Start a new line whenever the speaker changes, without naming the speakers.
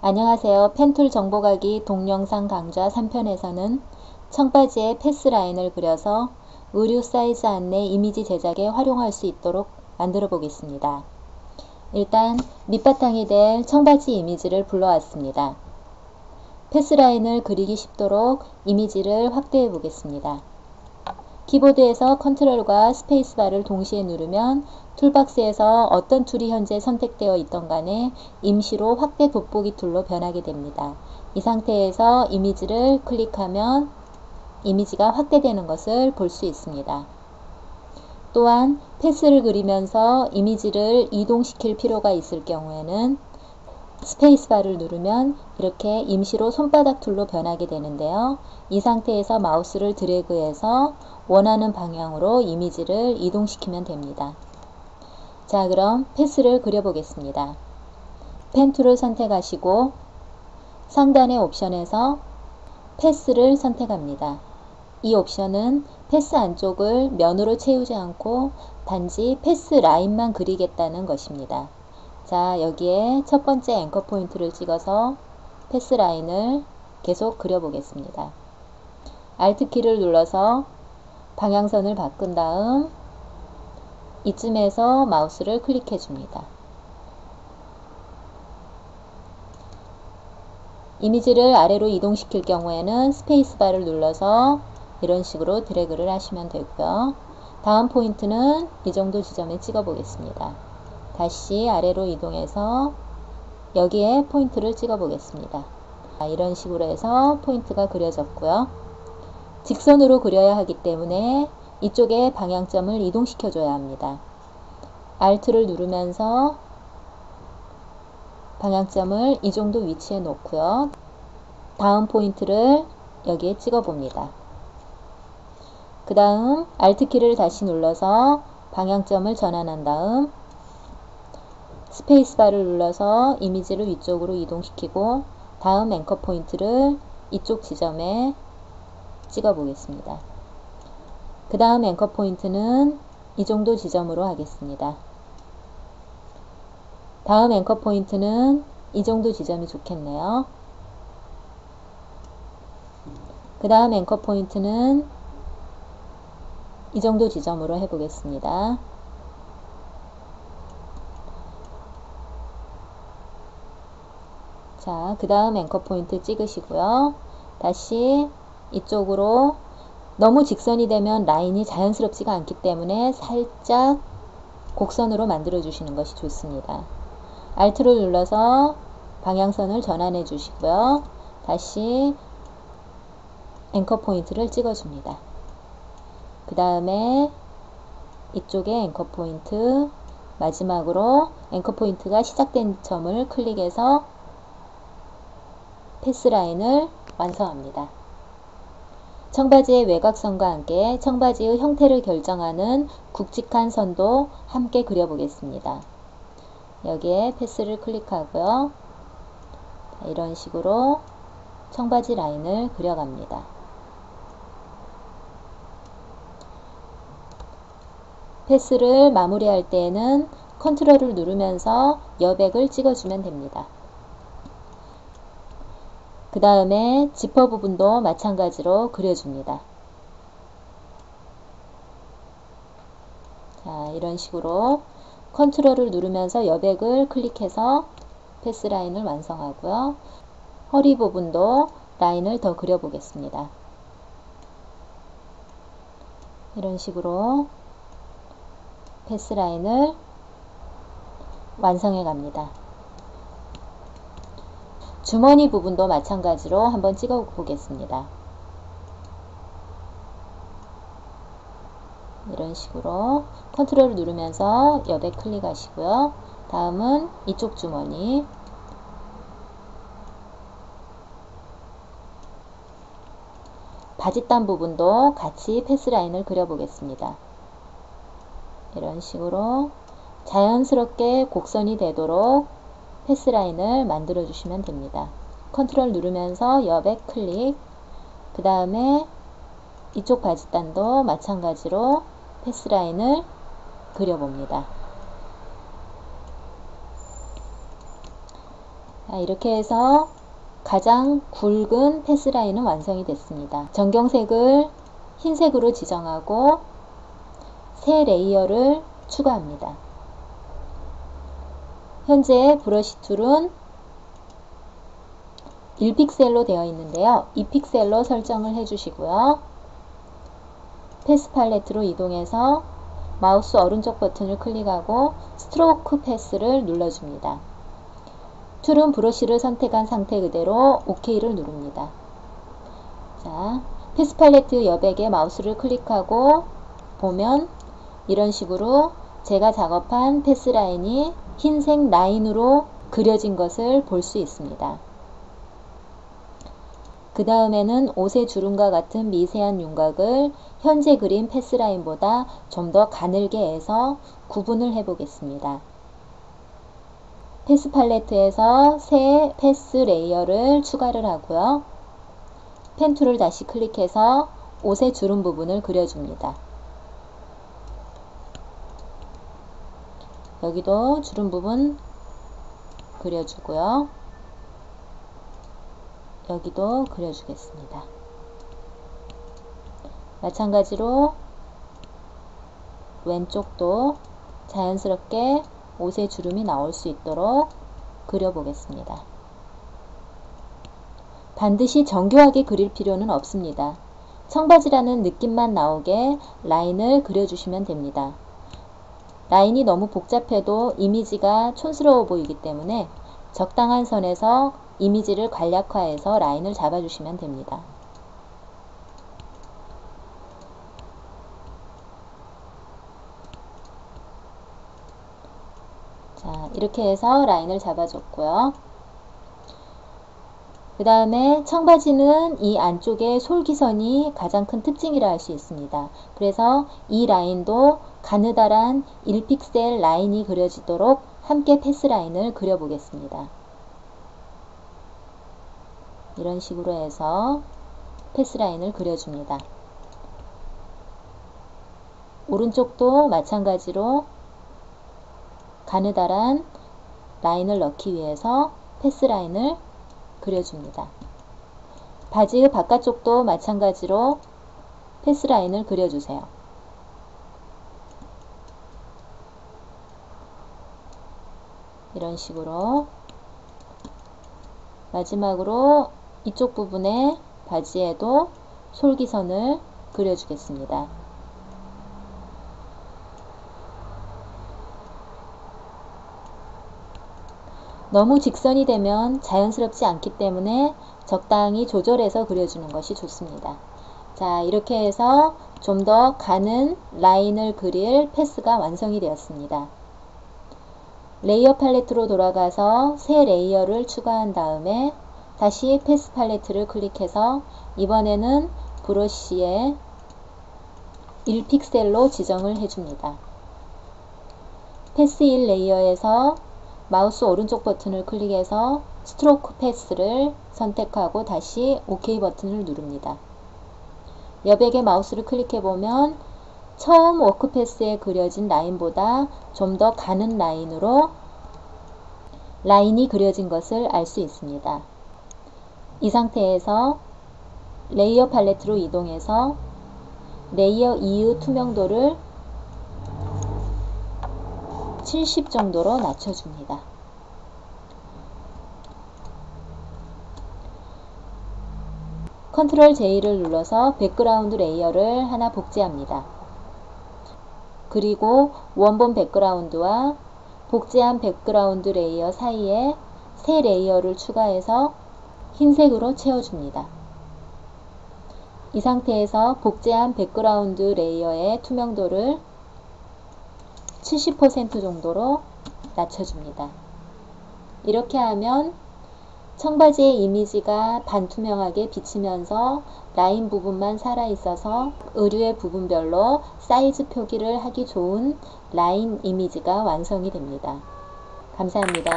안녕하세요. 펜툴 정보가기 동영상 강좌 3편에서는 청바지에 패스라인을 그려서 의류 사이즈 안내 이미지 제작에 활용할 수 있도록 만들어 보겠습니다. 일단 밑바탕이 될 청바지 이미지를 불러왔습니다. 패스라인을 그리기 쉽도록 이미지를 확대해 보겠습니다. 키보드에서 컨트롤과 스페이스바를 동시에 누르면 툴박스에서 어떤 툴이 현재 선택되어 있던 간에 임시로 확대 돋보기 툴로 변하게 됩니다. 이 상태에서 이미지를 클릭하면 이미지가 확대되는 것을 볼 수 있습니다. 또한 패스를 그리면서 이미지를 이동시킬 필요가 있을 경우에는 스페이스바를 누르면 이렇게 임시로 손바닥 툴로 변하게 되는데요. 이 상태에서 마우스를 드래그해서 원하는 방향으로 이미지를 이동시키면 됩니다. 자, 그럼 패스를 그려보겠습니다. 펜 툴을 선택하시고 상단의 옵션에서 패스를 선택합니다. 이 옵션은 패스 안쪽을 면으로 채우지 않고 단지 패스 라인만 그리겠다는 것입니다. 자, 여기에 첫 번째 앵커 포인트를 찍어서 패스 라인을 계속 그려보겠습니다. Alt 키를 눌러서 방향선을 바꾼 다음 이쯤에서 마우스를 클릭해 줍니다. 이미지를 아래로 이동시킬 경우에는 스페이스바를 눌러서 이런 식으로 드래그를 하시면 되고요. 다음 포인트는 이 정도 지점에 찍어 보겠습니다. 다시 아래로 이동해서 여기에 포인트를 찍어 보겠습니다. 이런 식으로 해서 포인트가 그려졌고요. 직선으로 그려야 하기 때문에 이쪽에 방향점을 이동시켜 줘야 합니다. Alt를 누르면서 방향점을 이 정도 위치에 놓고요. 다음 포인트를 여기에 찍어 봅니다. 그 다음 Alt 키를 다시 눌러서 방향점을 전환한 다음 스페이스바를 눌러서 이미지를 위쪽으로 이동시키고 다음 앵커 포인트를 이쪽 지점에 찍어 보겠습니다. 그 다음 앵커 포인트는 이 정도 지점으로 하겠습니다. 다음 앵커 포인트는 이 정도 지점이 좋겠네요. 그 다음 앵커 포인트는 이 정도 지점으로 해보겠습니다. 자, 그 다음 앵커 포인트 찍으시고요. 다시 이쪽으로 너무 직선이 되면 라인이 자연스럽지가 않기 때문에 살짝 곡선으로 만들어 주시는 것이 좋습니다. Alt를 눌러서 방향선을 전환해 주시고요. 다시 앵커 포인트를 찍어 줍니다. 그 다음에 이쪽에 앵커 포인트, 마지막으로 앵커 포인트가 시작된 점을 클릭해서 패스 라인을 완성합니다. 청바지의 외곽선과 함께 청바지의 형태를 결정하는 굵직한 선도 함께 그려보겠습니다. 여기에 패스를 클릭하고요. 이런 식으로 청바지 라인을 그려갑니다. 패스를 마무리할 때에는 컨트롤을 누르면서 여백을 찍어주면 됩니다. 그 다음에 지퍼 부분도 마찬가지로 그려줍니다. 자, 이런 식으로 컨트롤을 누르면서 여백을 클릭해서 패스 라인을 완성하고요. 허리 부분도 라인을 더 그려보겠습니다. 이런 식으로 패스 라인을 완성해 갑니다. 주머니 부분도 마찬가지로 한번 찍어 보겠습니다. 이런 식으로 컨트롤을 누르면서 여백 클릭하시고요. 다음은 이쪽 주머니, 바짓단 부분도 같이 패스 라인을 그려 보겠습니다. 이런 식으로 자연스럽게 곡선이 되도록 패스 라인을 만들어 주시면 됩니다. 컨트롤 누르면서 여백 클릭, 그 다음에 이쪽 바짓단도 마찬가지로 패스 라인을 그려봅니다. 자, 이렇게 해서 가장 굵은 패스라인은 완성이 됐습니다. 전경색을 흰색으로 지정하고 새 레이어를 추가합니다. 현재 브러쉬 툴은 1픽셀로 되어 있는데요. 2픽셀로 설정을 해주시고요. 패스 팔레트로 이동해서 마우스 오른쪽 버튼을 클릭하고 스트로크 패스를 눌러줍니다. 툴은 브러쉬를 선택한 상태 그대로 OK를 누릅니다. 자, 패스 팔레트 여백에 마우스를 클릭하고 보면 이런 식으로 제가 작업한 패스 라인이 흰색 라인으로 그려진 것을 볼 수 있습니다. 그 다음에는 옷의 주름과 같은 미세한 윤곽을 현재 그린 패스 라인보다 좀 더 가늘게 해서 구분을 해 보겠습니다. 패스 팔레트에서 새 패스 레이어를 추가를 하고요. 펜 툴을 다시 클릭해서 옷의 주름 부분을 그려줍니다. 여기도 주름 부분 그려주고요. 여기도 그려주겠습니다. 마찬가지로 왼쪽도 자연스럽게 옷의 주름이 나올 수 있도록 그려보겠습니다. 반드시 정교하게 그릴 필요는 없습니다. 청바지라는 느낌만 나오게 라인을 그려주시면 됩니다. 라인이 너무 복잡해도 이미지가 촌스러워 보이기 때문에 적당한 선에서 이미지를 간략화해서 라인을 잡아주시면 됩니다. 자, 이렇게 해서 라인을 잡아줬고요. 그 다음에 청바지는 이 안쪽에 솔기선이 가장 큰 특징이라 할 수 있습니다. 그래서 이 라인도 가느다란 1픽셀 라인이 그려지도록 함께 패스 라인을 그려보겠습니다. 이런 식으로 해서 패스 라인을 그려줍니다. 오른쪽도 마찬가지로 가느다란 라인을 넣기 위해서 패스 라인을 그려줍니다. 바지의 바깥쪽도 마찬가지로 패스 라인을 그려주세요. 이런 식으로 마지막으로 이쪽 부분에 바지에도 솔기선을 그려주겠습니다. 너무 직선이 되면 자연스럽지 않기 때문에 적당히 조절해서 그려주는 것이 좋습니다. 자, 이렇게 해서 좀 더 가는 라인을 그릴 패스가 완성이 되었습니다. 레이어 팔레트로 돌아가서 새 레이어를 추가한 다음에 다시 패스 팔레트를 클릭해서 이번에는 브러쉬에 1픽셀로 지정을 해줍니다. 패스 1 레이어에서 마우스 오른쪽 버튼을 클릭해서 스트로크 패스를 선택하고 다시 OK 버튼을 누릅니다. 여백에 마우스를 클릭해보면 처음 워크 패스에 그려진 라인보다 좀 더 가는 라인으로 라인이 그려진 것을 알 수 있습니다. 이 상태에서 레이어 팔레트로 이동해서 레이어 2의 투명도를 70 정도로 낮춰줍니다. 컨트롤 J를 눌러서 백그라운드 레이어를 하나 복제합니다. 그리고 원본 백그라운드와 복제한 백그라운드 레이어 사이에 새 레이어를 추가해서 흰색으로 채워줍니다. 이 상태에서 복제한 백그라운드 레이어의 투명도를 70% 정도로 낮춰줍니다. 이렇게 하면 청바지의 이미지가 반투명하게 비치면서 라인 부분만 살아있어서 의류의 부분별로 사이즈 표기를 하기 좋은 라인 이미지가 완성이 됩니다. 감사합니다.